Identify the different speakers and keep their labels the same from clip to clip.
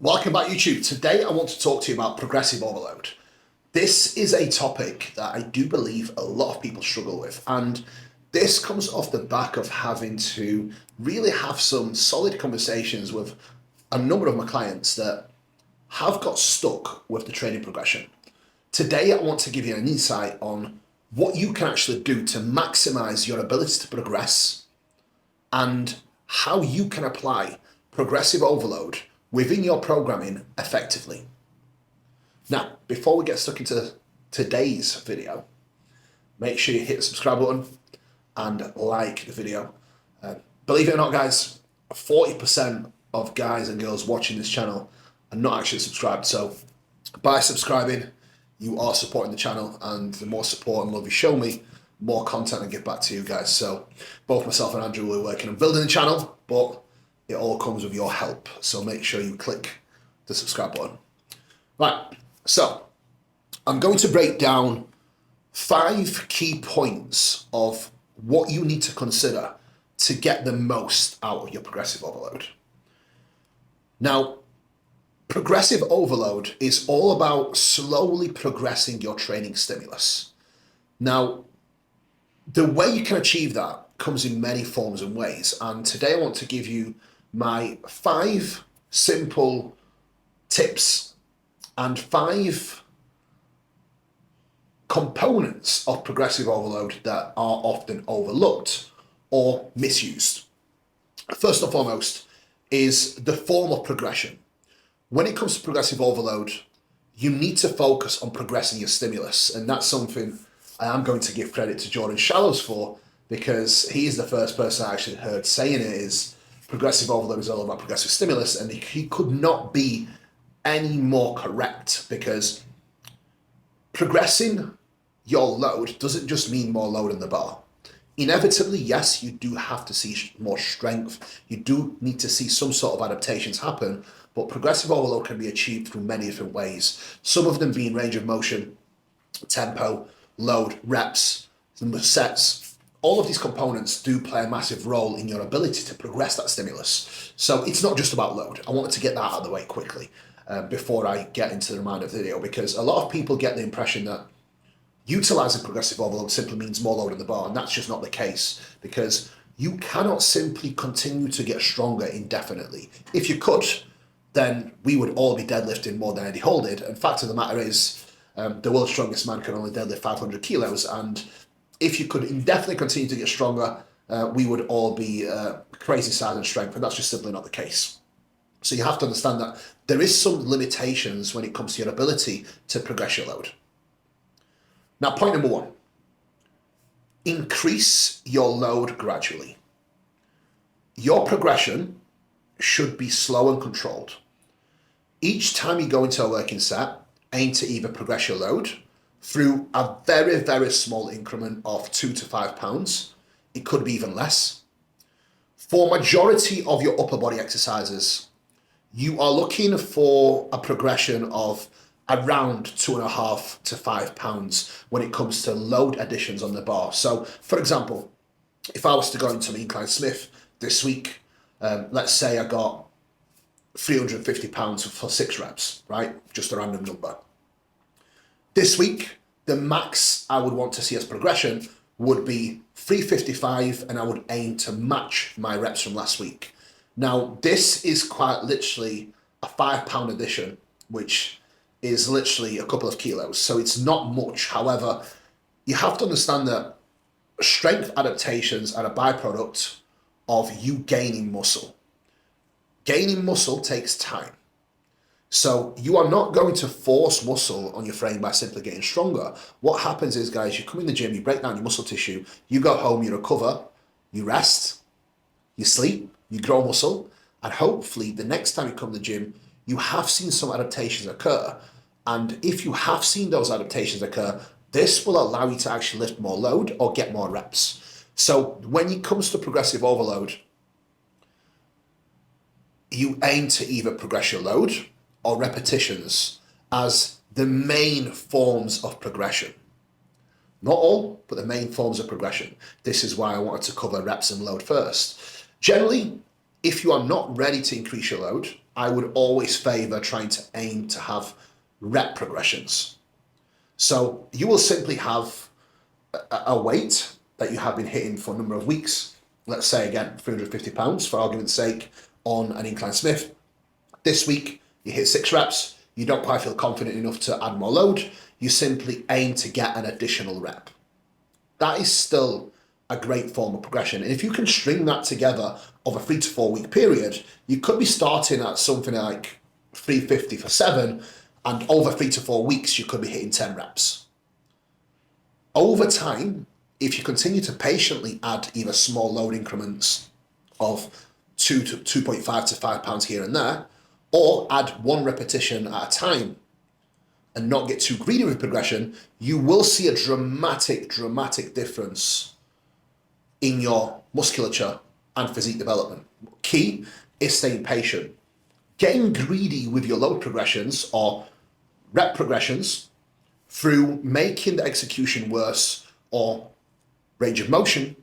Speaker 1: Welcome back YouTube. Today I want to talk to you about progressive overload. This is a topic that I do believe a lot of people struggle with, and this comes off the back of having to really have some solid conversations with a number of my clients that have got stuck with the training progression. Today I want to give you an insight on what you can actually do to maximize your ability to progress and how you can apply progressive overload within your programming effectively. Now, before we get stuck into today's video, make sure you hit the subscribe button and like the video. Believe it or not, guys, 40% of guys and girls watching this channel are not actually subscribed. So by subscribing, you are supporting the channel, and the more support and love you show me, more content I give back to you guys. So both myself and Andrew are working on building the channel, but it all comes with your help. So make sure you click the subscribe button. Right, so I'm going to break down 5 key points of what you need to consider to get the most out of your progressive overload. Now, progressive overload is all about slowly progressing your training stimulus. Now, the way you can achieve that comes in many forms and ways, and today I want to give you my 5 simple tips and 5 components of progressive overload that are often overlooked or misused. First and foremost is the form of progression. When it comes to progressive overload, you need to focus on progressing your stimulus, and that's something I am going to give credit to Jordan Shallows for, because he is the first person I actually heard saying it is progressive overload is all about progressive stimulus, and he could not be any more correct, because progressing your load doesn't just mean more load in the bar. Inevitably, yes, you do have to see more strength. You do need to see some sort of adaptations happen, but progressive overload can be achieved through many different ways. Some of them being range of motion, tempo, load, reps, number of sets. All of these components do play a massive role in your ability to progress that stimulus. So it's not just about load. I wanted to get that out of the way quickly before I get into the remainder of the video, because a lot of people get the impression that utilizing progressive overload simply means more load in the bar, and that's just not the case, because you cannot simply continue to get stronger indefinitely. If you could, then we would all be deadlifting more than Eddie Hall did. And fact of the matter is, the world's strongest man can only deadlift 500 kilos, and if you could indefinitely continue to get stronger, we would all be crazy size and strength, and that's just simply not the case. So you have to understand that there is some limitations when it comes to your ability to progress your load. Now, point number 1, increase your load gradually. Your progression should be slow and controlled. Each time you go into a working set, aim to either progress your load through a very, very small increment of 2 to 5 pounds. It could be even less. For majority of your upper body exercises, you are looking for a progression of around 2.5 to 5 pounds when it comes to load additions on the bar. So, for example, if I was to go into an incline Smith this week, let's say I got 350 pounds for 6 reps, right? Just a random number. This week, the max I would want to see as progression would be 355, and I would aim to match my reps from last week. Now, this is quite literally a 5 pound addition, which is literally a couple of kilos. So it's not much. However, you have to understand that strength adaptations are a byproduct of you gaining muscle. Gaining muscle takes time. So you are not going to force muscle on your frame by simply getting stronger. What happens is, guys, you come in the gym, you break down your muscle tissue, you go home, you recover, you rest, you sleep, you grow muscle, and hopefully the next time you come to the gym, you have seen some adaptations occur. And if you have seen those adaptations occur, this will allow you to actually lift more load or get more reps. So when it comes to progressive overload, you aim to either progress your load or repetitions as the main forms of progression. Not all, but the main forms of progression. This is why I wanted to cover reps and load first. Generally, if you are not ready to increase your load, I would always favor trying to aim to have rep progressions. So you will simply have a weight that you have been hitting for a number of weeks. Let's say again, 350 pounds for argument's sake on an incline Smith. This week you hit 6 reps, you don't quite feel confident enough to add more load, you simply aim to get an additional rep. That is still a great form of progression. And if you can string that together over a 3 to 4 week period, you could be starting at something like 350 for 7, and over 3 to 4 weeks, you could be hitting 10 reps. Over time, if you continue to patiently add either small load increments of 2 to 2.5 to 5 pounds here and there, or add 1 repetition at a time and not get too greedy with progression, you will see a dramatic difference in your musculature and physique development. Key is staying patient. Getting greedy with your load progressions or rep progressions through making the execution worse or range of motion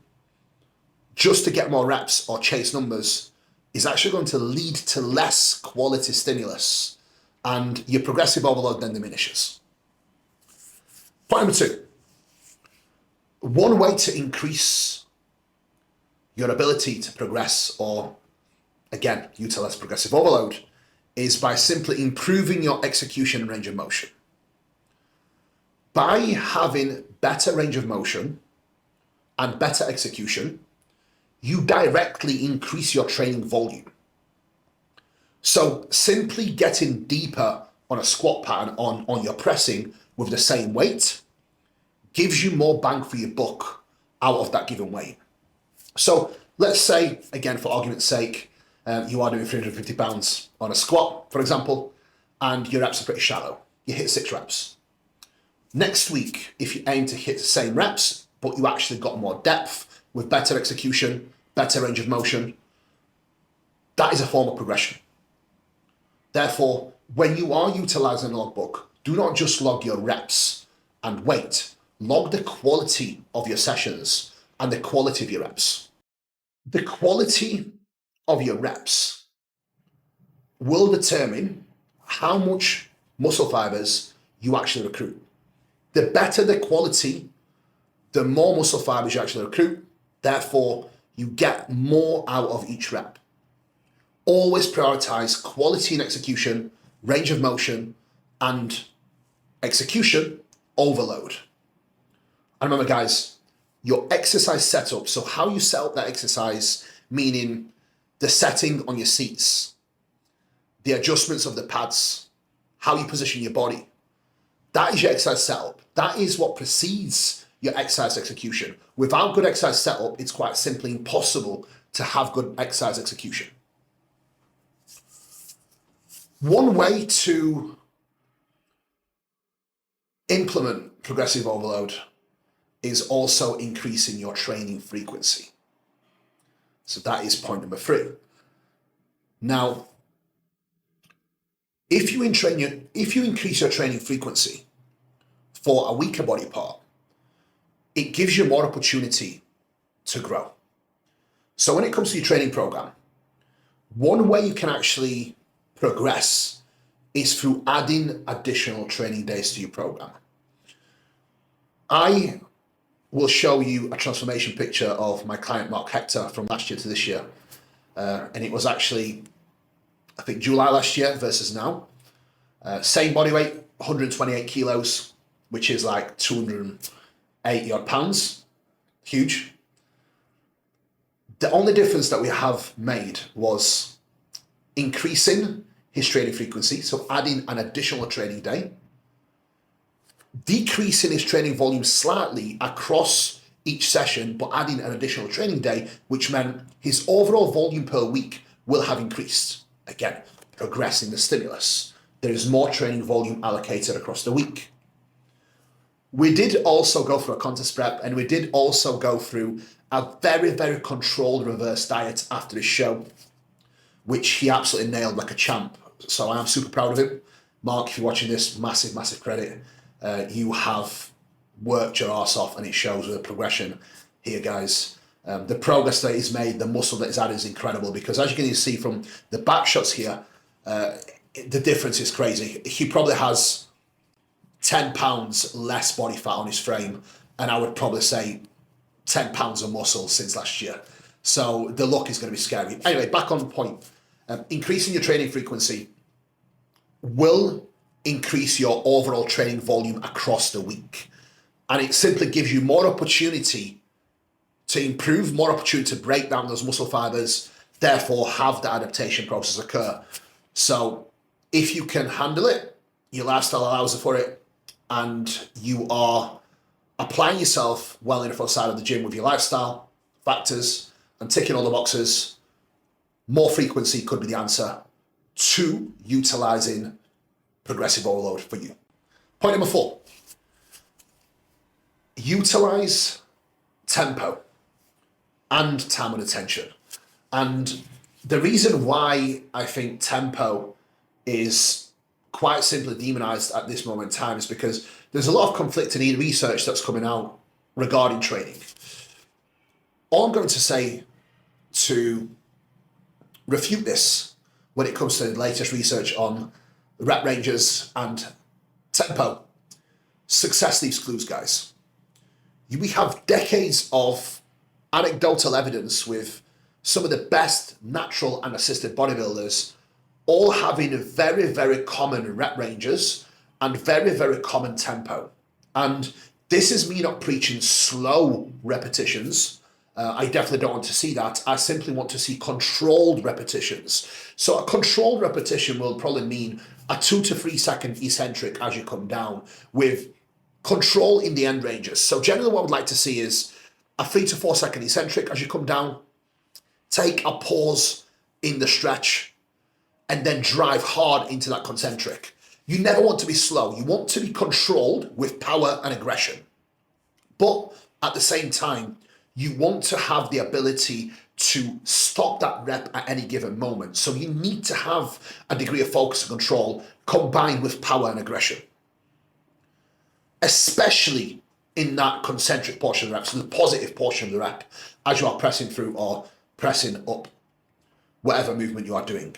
Speaker 1: just to get more reps or chase numbers is actually going to lead to less quality stimulus, and your progressive overload then diminishes. Point number 2. One way to increase your ability to progress or, again, utilize progressive overload is by simply improving your execution and range of motion. By having better range of motion and better execution, you directly increase your training volume. So simply getting deeper on a squat pattern on your pressing with the same weight gives you more bang for your buck out of that given weight. So let's say, again, for argument's sake, you are doing 350 pounds on a squat, for example, and your reps are pretty shallow. You hit 6 reps. Next week, if you aim to hit the same reps, but you actually got more depth with better execution, better range of motion, that is a form of progression. Therefore, when you are utilizing a logbook, do not just log your reps and weight, log the quality of your sessions and the quality of your reps. The quality of your reps will determine how much muscle fibers you actually recruit. The better the quality, the more muscle fibers you actually recruit, therefore you get more out of each rep. Always prioritize quality and execution, range of motion, and execution overload. And remember, guys, your exercise setup, so how you set up that exercise, meaning the setting on your seats, the adjustments of the pads, how you position your body, that is your exercise setup. That is what precedes your exercise execution. Without good exercise setup, it's quite simply impossible to have good exercise execution. One way to implement progressive overload is also increasing your training frequency. So that is point number 3. Now, if you increase your training frequency for a weaker body part, it gives you more opportunity to grow. So when it comes to your training program, one way you can actually progress is through adding additional training days to your program. I will show you a transformation picture of my client Mark Hector from last year to this year. And it was actually, I think, July last year versus now. Same body weight, 128 kilos, which is like 280 odd pounds. Huge. The only difference that we have made was increasing his training frequency, so adding an additional training day, decreasing his training volume slightly across each session, but adding an additional training day, which meant his overall volume per week will have increased. Again, progressing the stimulus. There is more training volume allocated across the week. We did also go through a contest prep, and we did also go through a very, very controlled reverse diet after the show, which he absolutely nailed like a champ. So I am super proud of him. Mark, if you're watching this, massive, massive credit. You have worked your arse off, and it shows with the progression here, guys. The progress that he's made, the muscle that he's added is incredible, because as you can see from the back shots here, the difference is crazy. He probably has 10 pounds less body fat on his frame, and I would probably say 10 pounds of muscle since last year. So the look is going to be scary. Anyway, back on point. Increasing your training frequency will increase your overall training volume across the week. And it simply gives you more opportunity to improve, more opportunity to break down those muscle fibers, therefore have the adaptation process occur. So if you can handle it, your lifestyle allows for it, and you are applying yourself well enough outside of the gym with your lifestyle factors and ticking all the boxes, more frequency could be the answer to utilizing progressive overload for you. Point number 4, utilize tempo and time under tension. And the reason why I think tempo is quite simply demonized at this moment in time is because there's a lot of conflicting research that's coming out regarding training. All I'm going to say to refute this when it comes to the latest research on rep ranges and tempo, success leaves clues, guys. We have decades of anecdotal evidence with some of the best natural and assisted bodybuilders all having very, very common rep ranges and very, very common tempo. And this is me not preaching slow repetitions. I definitely don't want to see that. I simply want to see controlled repetitions. So a controlled repetition will probably mean a 2 to 3 second eccentric as you come down with control in the end ranges. So generally what I would like to see is a 3 to 4 second eccentric as you come down, take a pause in the stretch, and then drive hard into that concentric. You never want to be slow. You want to be controlled with power and aggression. But at the same time, you want to have the ability to stop that rep at any given moment. So you need to have a degree of focus and control combined with power and aggression, especially in that concentric portion of the rep, so the positive portion of the rep as you are pressing through or pressing up, whatever movement you are doing.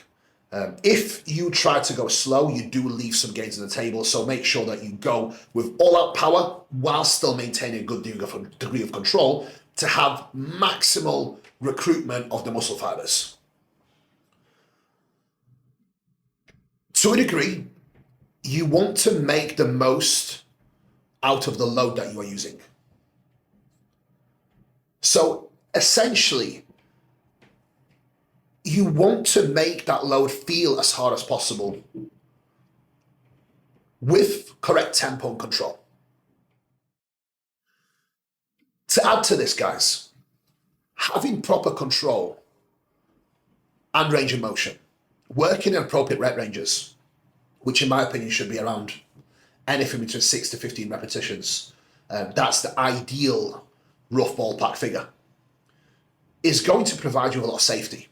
Speaker 1: If you try to go slow, you do leave some gains on the table, so make sure that you go with all-out power while still maintaining a good degree of control to have maximal recruitment of the muscle fibers. To a degree, you want to make the most out of the load that you are using. So essentially, you want to make that load feel as hard as possible with correct tempo and control. To add to this, guys, having proper control and range of motion, working in appropriate rep ranges, which in my opinion should be around anything between 6 to 15 repetitions, that's the ideal rough ballpark figure, is going to provide you with a lot of safety.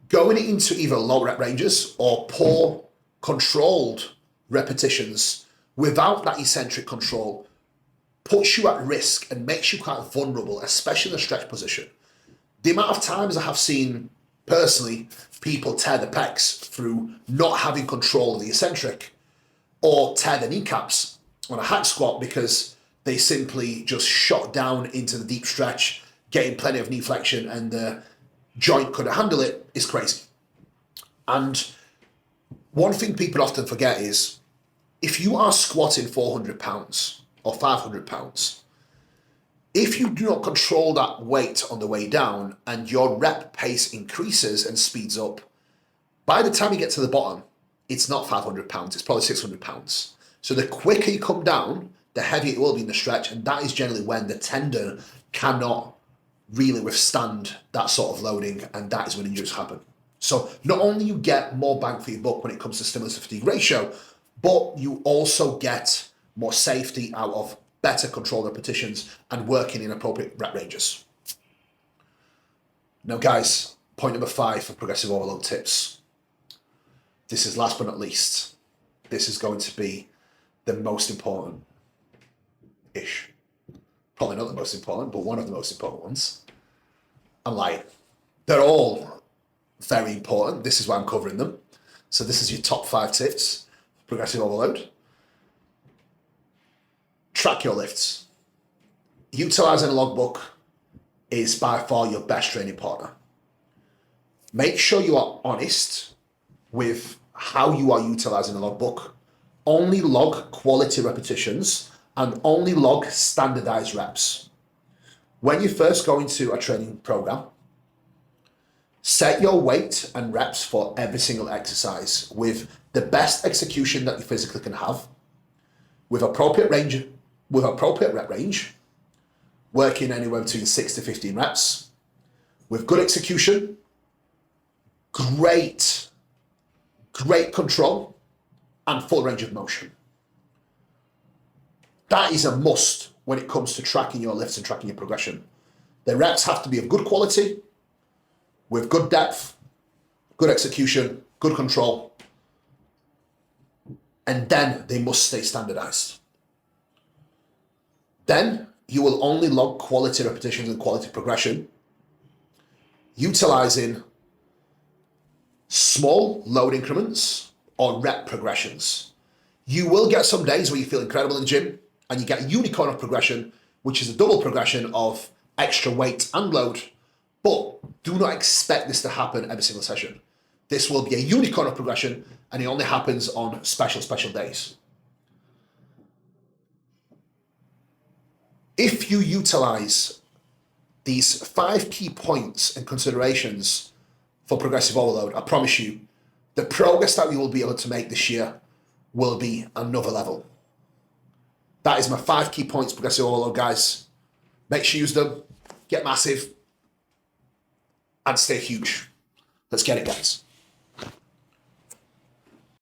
Speaker 1: Going into either low rep ranges or poor controlled repetitions without that eccentric control puts you at risk and makes you quite vulnerable, especially in the stretch position. The amount of times I have seen, personally, people tear the pecs through not having control of the eccentric, or tear the kneecaps on a hack squat because they simply just shot down into the deep stretch, getting plenty of knee flexion, and the joint couldn't handle it, is crazy. And one thing people often forget is, if you are squatting 400 pounds or 500 pounds, if you do not control that weight on the way down and your rep pace increases and speeds up, by the time you get to the bottom, it's not 500 pounds, it's probably 600 pounds. So the quicker you come down, the heavier it will be in the stretch, and that is generally when the tendon cannot really withstand that sort of loading, and that is when injuries happen. So not only you get more bang for your buck when it comes to stimulus to fatigue ratio, but you also get more safety out of better controlled repetitions and working in appropriate rep ranges. Now guys, point number 5 for progressive overload tips. This is last but not least. This is going to be the most important-ish. Probably not the most important, but one of the most important ones. I'm lying. They're all very important. This is why I'm covering them. So this is your top 5 tips for progressive overload. Track your lifts. Utilizing a logbook is by far your best training partner. Make sure you are honest with how you are utilizing the logbook. Only log quality repetitions and only log standardized reps. When you first go into a training program, set your weight and reps for every single exercise with the best execution that you physically can have, with appropriate rep range, working anywhere between 6 to 15 reps, with good execution, great control, and full range of motion. That is a must when it comes to tracking your lifts and tracking your progression. The reps have to be of good quality, with good depth, good execution, good control, and then they must stay standardized. Then you will only log quality repetitions and quality progression, utilizing small load increments or rep progressions. You will get some days where you feel incredible in the gym and you get a unicorn of progression, which is a double progression of extra weight and load, but do not expect this to happen every single session. This will be a unicorn of progression and it only happens on special days. If you utilize these 5 key points and considerations for progressive overload, I promise you, the progress that we will be able to make this year will be another level. That is my 5 key points, progressive overload, guys. Make sure you use them, get massive, and stay huge. Let's get it, guys.